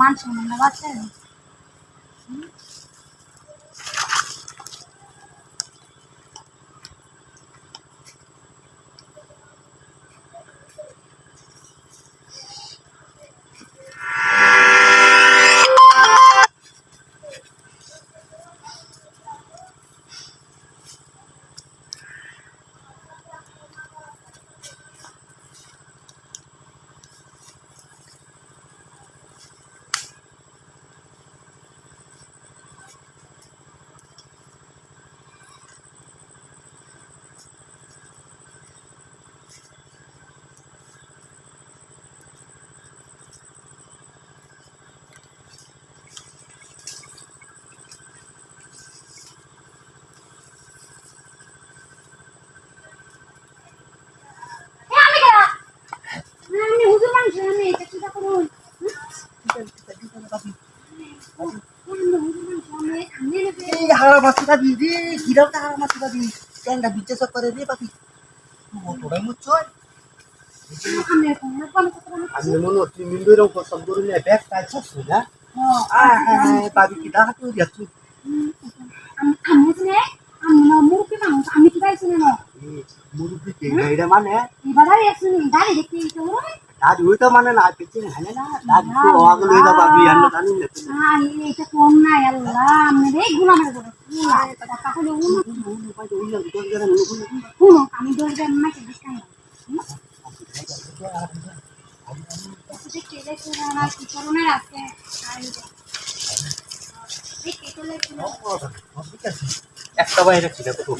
মানুষ মনে বাচ্চা Masuk tadi, kira tak masuk tadi. Kan dah bicara sekali dia papi. Orang muncul. Anu mana tu minggu orang kau sambur ni beg kaca sudah. Papi kita tu dia tu. Kamu sini, kamu mau ke mana? Kami kita sini no. Murid tu dah mana? Ibadah ya sini, dari dekati itu. Tadi itu mana nak kecil hanya na. Tadi tu orang lu dah papi anu tadi ni. Ini itu kona ya Allah, mereka gula mereka. Kata aku dulu, kami dulu kan macam diskan. Jadi kita tu nak corona rasa. Kita lepas. Ekta bayar kita tu.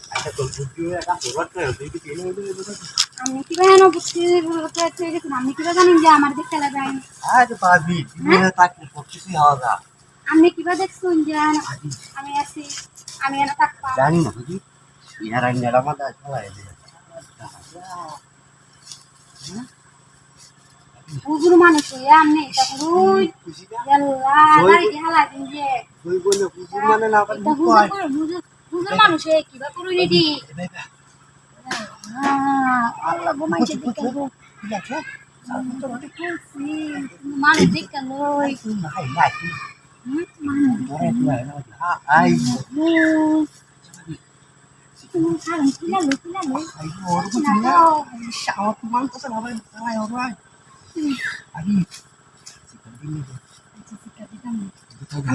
Ada tu video ada surat tu, jadi kita ini. আমি কিভাবে না বুঝতে পেরেছি আমি কিভাবে জানি যে আমার দিকে খেলা যায় আরে ভাবি তুমি তাকে পড়তেছি হাওয়া আমি কিভাবে দেখছুন যে আমি আছি আমি এনে থাকতাম জানি না বুঝি ইয়ার আইনারা মাথা খেলা এসে বুঝুর মানুষ আমি এটা করুই আল্লাহ বাড়ি খেলা দিন যে তুই বলে বুঝুর মানে না বুঝুর মানুষ কিভাবে করুই ready Allah gomai jadi kalau iya ke mana dikkan loy hai mana ai sekarang kila lo ai orang tu ni syawat mang tu salah salah orang abi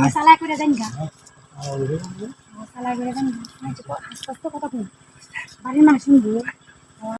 masalah aku dah dengar masalah aku dah dengar macam apa kata pun bari mana sungguh